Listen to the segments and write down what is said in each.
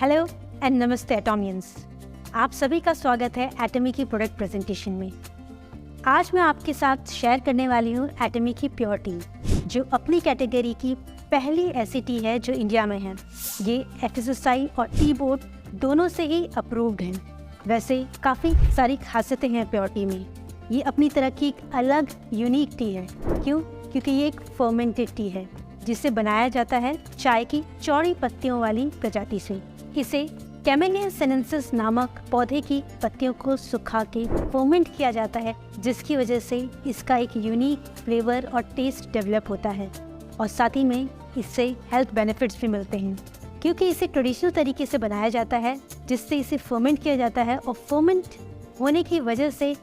Hello and नमस्ते एटॉमियंस। आप सभी का स्वागत है एटमी की प्रोडक्ट प्रेजेंटेशन में। आज मैं आपके साथ शेयर करने वाली हूँ एटमी की प्योर टी, जो अपनी कैटेगरी की पहली ऐसी टी है जो इंडिया में है। ये एफएसएसआई और टी बोर्ड दोनों से ही अप्रूव्ड है। वैसे काफ़ी सारी खासियतें हैं प्योर टी में। ये अपनी तरह की एक अलग यूनिक टी है। क्यों? क्योंकि ये एक फर्मेंटेड टी है जिसे बनाया जाता है चाय की चौड़ी पत्तियों वाली प्रजाति से। इसे कैमेलिया सिनेंसिस नामक पौधे की पत्तियों को सुखा के फर्मेंट किया जाता है, जिसकी वजह से इसका एक यूनिक फ्लेवर और टेस्ट डेवलप होता है। और साथ ही में इससे हेल्थ बेनिफिट्स भी मिलते हैं, क्योंकि इसे ट्रेडिशनल तरीके से बनाया जाता है, जिससे इसे फर्मेंट किया जाता है। और फर्मेंट होने की वजह से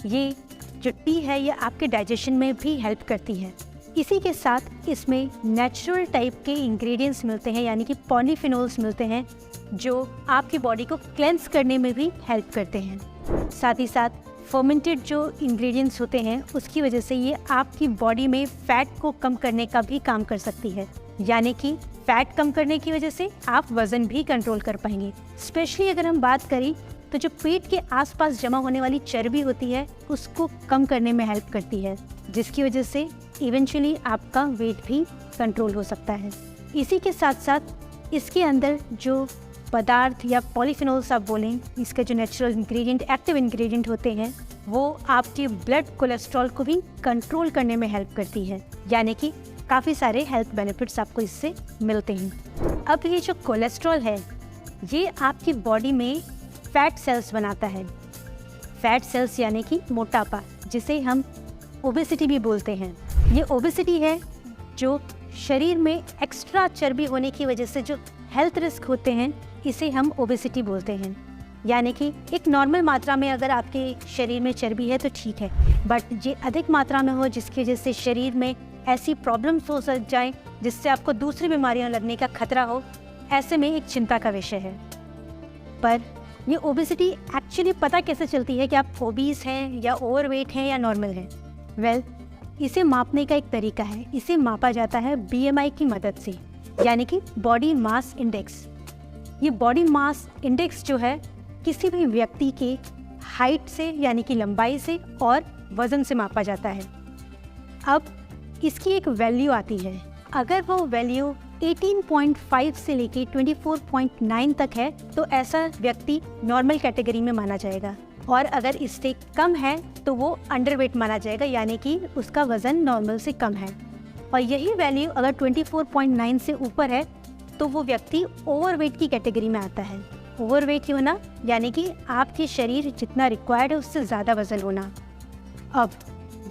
ये जो टी है ये आपके डाइजेशन में भी हेल्प करती है। इसी के साथ इसमें नेचुरल टाइप के इंग्रेडिएंट्स मिलते हैं, यानी कि पॉलीफिनोल्स मिलते हैं, जो आपकी बॉडी को क्लेंस करने में भी हेल्प करते हैं। साथ ही साथ फर्मेंटेड जो इंग्रेडिएंट्स होते हैं उसकी वजह से ये आपकी बॉडी में फैट को कम करने का भी काम कर सकती है, यानी कि फैट कम करने की वजह से आप वज़न भी कंट्रोल कर पाएंगे। स्पेशली अगर हम बात करें तो जो पेट के आसपास जमा होने वाली चर्बी होती है उसको कम करने में हेल्प करती है, जिसकी वजह से इवेंचुअली आपका वेट भी कंट्रोल हो सकता है। इसी के साथ साथ इसके अंदर जो पदार्थ या पॉलीफिनोल्स आप बोलें, इसके जो नेचुरल इंग्रेडिएंट, एक्टिव इंग्रेडिएंट होते हैं, वो आपके ब्लड कोलेस्ट्रॉल को भी कंट्रोल करने में हेल्प करती है, यानी कि काफ़ी सारे हेल्थ बेनिफिट्स आपको इससे मिलते हैं। अब ये जो कोलेस्ट्रॉल है ये आपकी बॉडी में फैट सेल्स बनाता है। फैट सेल्स यानी कि मोटापा, जिसे हम ओबेसिटी भी बोलते हैं। ये ओबेसिटी है जो शरीर में एक्स्ट्रा चर्बी होने की वजह से जो हेल्थ रिस्क होते हैं, इसे हम ओबेसिटी बोलते हैं। यानी कि एक नॉर्मल मात्रा में अगर आपके शरीर में चर्बी है तो ठीक है, बट ये अधिक मात्रा में हो जिसकी वजह से शरीर में ऐसी प्रॉब्लम्स हो सक जाएं जिससे आपको दूसरी बीमारियां लगने का खतरा हो, ऐसे में एक चिंता का विषय है। पर ये ओबेसिटी एक्चुअली पता कैसे चलती है कि आप ओबीस हैं या ओवरवेट हैं या नॉर्मल हैं? वेल, इसे मापने का एक तरीका है। इसे मापा जाता है बीएमआई की मदद से, यानी कि बॉडी मास इंडेक्स। ये बॉडी मास इंडेक्स जो है किसी भी व्यक्ति के हाइट से, यानी कि लंबाई से और वज़न से मापा जाता है। अब इसकी एक वैल्यू आती है। अगर वो वैल्यू 18.5 से लेके 24.9 तक है तो ऐसा व्यक्ति नॉर्मल कैटेगरी में माना जाएगा, और अगर इससे कम है तो वो अंडरवेट माना जाएगा, यानी कि उसका वज़न नॉर्मल से कम है। और यही वैल्यू अगर 24.9 से ऊपर है तो वो व्यक्ति ओवरवेट की कैटेगरी में आता है। ओवरवेट होना यानी कि आपके शरीर जितना रिक्वायर्ड है उससे ज़्यादा वज़न होना। अब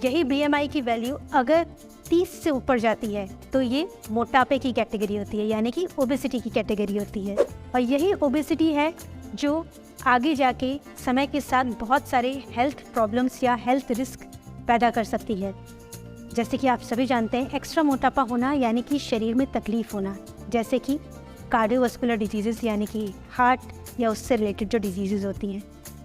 यही बीएमआई की वैल्यू अगर 30 से ऊपर जाती है तो ये मोटापे की कैटेगरी होती है, यानी कि ओबेसिटी की कैटेगरी होती है। और यही ओबेसिटी है जो आगे जाके समय के साथ बहुत सारे हेल्थ प्रॉब्लम्स या हेल्थ रिस्क पैदा कर सकती है। जैसे कि आप सभी जानते हैं, एक्स्ट्रा मोटापा होना यानी कि शरीर में तकलीफ होना, जैसे कि कार्डियोवास्कुलर डिजीज़ यानी कि हार्ट या उससे रिलेटेड जो डिजीज़ होती हैं।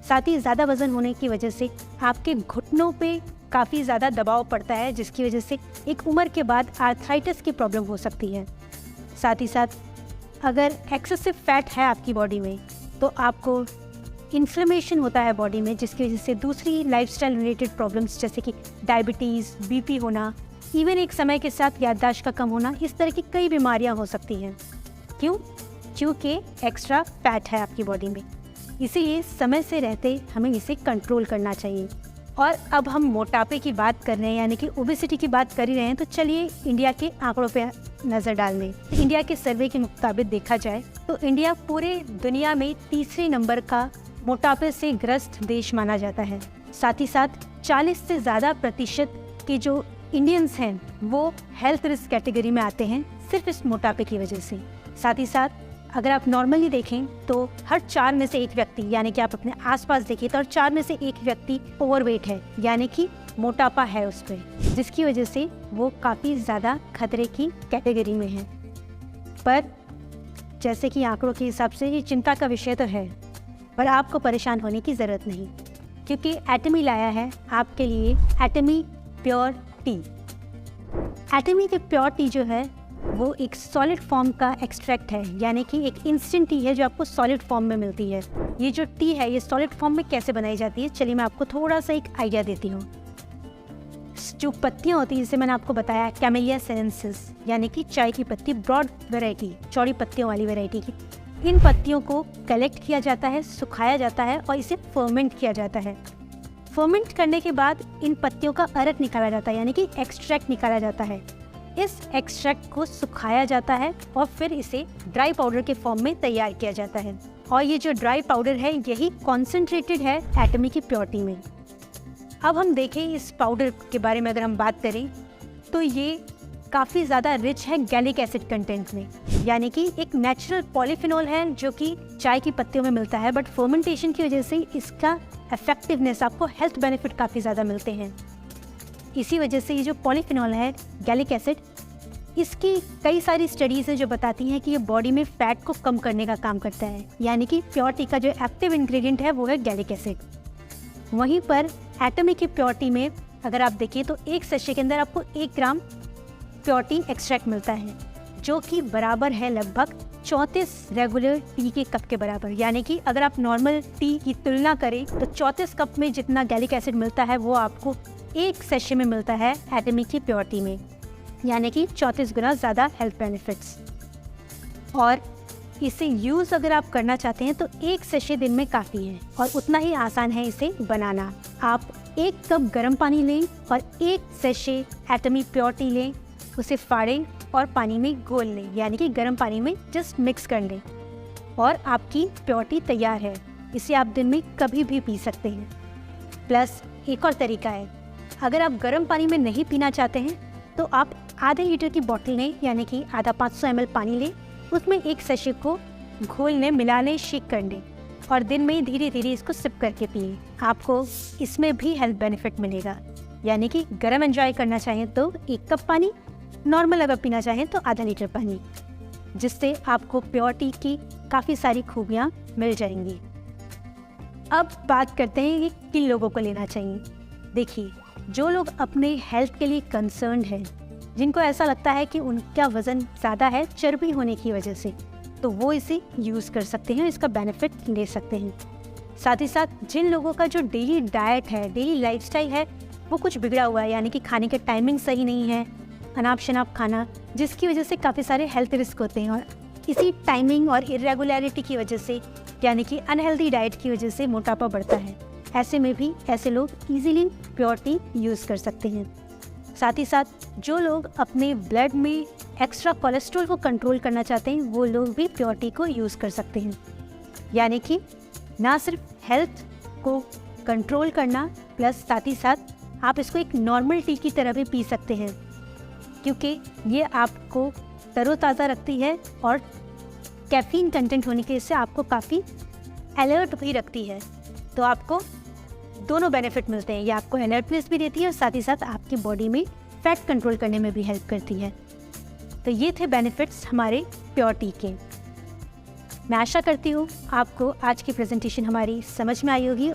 साथ ही ज़्यादा वज़न होने की वजह से आपके घुटनों पे काफ़ी ज़्यादा दबाव पड़ता है, जिसकी वजह से एक उम्र के बाद आर्थराइटिस की प्रॉब्लम हो सकती है। साथ ही साथ अगर एक्सेसिव फैट है आपकी बॉडी में तो आपको इन्फ्लेमेशन होता है बॉडी में, जिसकी वजह से दूसरी लाइफस्टाइल रिलेटेड प्रॉब्लम्स जैसे कि डायबिटीज़, बीपी होना, इवन एक समय के साथ याददाश्त का कम होना, इस तरह की कई बीमारियां हो सकती हैं। क्यों? क्योंकि एक्स्ट्रा फैट है आपकी बॉडी में। इसीलिए समय से रहते हमें इसे कंट्रोल करना चाहिए। और अब हम मोटापे की बात कर रहे हैं, यानी कि ओबेसिटी की बात कर ही रहे हैं, तो चलिए इंडिया के आंकड़ों पे नज़र डाल लें। इंडिया के सर्वे के मुताबिक देखा जाए तो इंडिया पूरे दुनिया में तीसरे नंबर का मोटापे से ग्रस्त देश माना जाता है। साथ ही साथ 40 से ज़्यादा प्रतिशत के जो इंडियंस हैं वो हेल्थ रिस्क कैटेगरी में आते हैं सिर्फ इस मोटापे की वजह से। साथ ही साथ अगर आप नॉर्मली देखें तो हर 4 में से एक व्यक्ति, यानी कि आप अपने आसपास देखिए तो हर 4 में से एक व्यक्ति ओवरवेट है, यानी कि मोटापा है उस पर, जिसकी वजह से वो काफ़ी ज़्यादा खतरे की कैटेगरी में है। पर जैसे कि आंकड़ों के हिसाब से ये चिंता का विषय तो है, पर आपको परेशान होने की ज़रूरत नहीं, क्योंकि एटमी लाया है आपके लिए एटमी प्योर टी। एटमी की प्योर टी जो है वो एक सॉलिड फॉर्म का एक्सट्रैक्ट है, यानी कि एक इंस्टेंट टी है जो आपको सॉलिड फॉर्म में मिलती है। ये जो टी है ये सॉलिड फॉर्म में कैसे बनाई जाती है, चलिए मैं आपको थोड़ा सा एक आइडिया देती हूँ। जो पत्तियाँ होती हैं, जैसे मैंने आपको बताया कैमेलिया सिनेंसिस, यानी कि चाय की पत्ती, ब्रॉड वैरायटी, चौड़ी पत्तियों वाली वैरायटी की, इन पत्तियों को कलेक्ट किया जाता है, सुखाया जाता है और इसे फर्मेंट किया जाता है। फर्मेंट करने के बाद इन पत्तियों का अर्क निकाला जाता है, यानी कि एक्सट्रैक्ट निकाला जाता है। इस एक्सट्रैक्ट को सुखाया जाता है और फिर इसे ड्राई पाउडर के फॉर्म में तैयार किया जाता है। और ये जो ड्राई पाउडर है यही कॉन्सेंट्रेटेड है एटमी की प्योरिटी में। अब हम देखें इस पाउडर के बारे में, अगर हम बात करें तो ये काफ़ी ज़्यादा रिच है गैलिक एसिड कंटेंट में, यानी कि एक नेचुरल पॉलीफिनॉल है जो कि चाय की पत्तियों में मिलता है, बट फर्मेंटेशन की वजह से इसका इफेक्टिवनेस, आपको हेल्थ बेनिफिट काफ़ी ज़्यादा मिलते हैं। इसी वजह से ये जो पॉलीफिनॉल है गैलिक एसिड, इसकी कई सारी स्टडीज़ हैं जो बताती हैं कि ये बॉडी में फैट को कम करने का काम करता है, यानी कि प्योर टी का जो एक्टिव इंग्रेडिएंट है वो है गैलिक एसिड। वहीं पर एटमी की प्योरिटी में अगर आप देखिए तो एक सेशे के अंदर आपको 1 ग्राम प्योर टी एक्सट्रैक्ट मिलता है, जो कि बराबर है लगभग 34 रेगुलर टी के कप के बराबर। यानी कि अगर आप नॉर्मल टी की तुलना करें तो 34 कप में जितना गैलिक एसिड मिलता है वो आपको एक सेशे में मिलता है एटमी की प्योरिटी में, यानी कि 34 गुना ज़्यादा हेल्थ बेनिफिट्स। और इसे यूज़ अगर आप करना चाहते हैं तो एक सेशे दिन में काफ़ी है और उतना ही आसान है इसे बनाना। आप 1 कप गर्म पानी लें और 1 सेशे एटमी प्योर टी लें, उसे फाड़ें और पानी में घोल लें, यानी कि गर्म पानी में जस्ट मिक्स कर लें और आपकी प्योर टी तैयार है। इसे आप दिन में कभी भी पी सकते हैं। प्लस एक और तरीका है, अगर आप गर्म पानी में नहीं पीना चाहते हैं तो आप आधे लीटर की बॉटल लें, यानी कि आधा 500 ml पानी लें, उसमें 1 सेशे को घोल लें, मिला लें, शेक कर लें और दिन में धीरे धीरे इसको सिप करके पिए। आपको इसमें भी हेल्थ बेनिफिट मिलेगा। यानी कि गर्म एंजॉय करना चाहें तो 1 कप पानी, नॉर्मल अगर पीना चाहें तो आधा लीटर पानी, जिससे आपको प्योर टी की काफ़ी सारी खूबियाँ मिल जाएंगी। अब बात करते हैं कि किन लोगों को लेना चाहिए। देखिए, जो लोग अपने हेल्थ के लिए कंसर्न्ड हैं, जिनको ऐसा लगता है कि उनका वज़न ज़्यादा है चर्बी होने की वजह से, तो वो इसे यूज़ कर सकते हैं, इसका बेनिफिट ले सकते हैं। साथ ही साथ जिन लोगों का जो डेली डाइट है, डेली लाइफस्टाइल है, वो कुछ बिगड़ा हुआ है, यानी कि खाने के टाइमिंग सही नहीं है, अनाप शनाप खाना, जिसकी वजह से काफ़ी सारे हेल्थ रिस्क होते हैं। और इसी टाइमिंग और इरेगुलरिटी की वजह से, यानी कि अनहेल्दी डाइट की वजह से मोटापा बढ़ता है। ऐसे में भी ऐसे लोग इजीली प्योर टी यूज़ कर सकते हैं। साथ ही साथ जो लोग अपने ब्लड में एक्स्ट्रा कोलेस्ट्रॉल को कंट्रोल करना चाहते हैं, वो लोग भी प्योर टी को यूज़ कर सकते हैं। यानी कि ना सिर्फ हेल्थ को कंट्रोल करना, प्लस साथ ही साथ आप इसको एक नॉर्मल टी की तरह भी पी सकते हैं, क्योंकि ये आपको तरोताज़ा रखती है और कैफीन कंटेंट होने की वजह से आपको काफ़ी अलर्ट भी रखती है। तो आपको दोनों बेनिफिट मिलते हैं, ये आपको एनर्जीनेस भी देती है और साथ ही साथ आपकी बॉडी में फैट कंट्रोल करने में भी हेल्प करती है। तो ये थे बेनिफिट्स हमारे प्योर टी के। मैं आशा करती हूँ आपको आज की प्रेजेंटेशन हमारी समझ में आई होगी।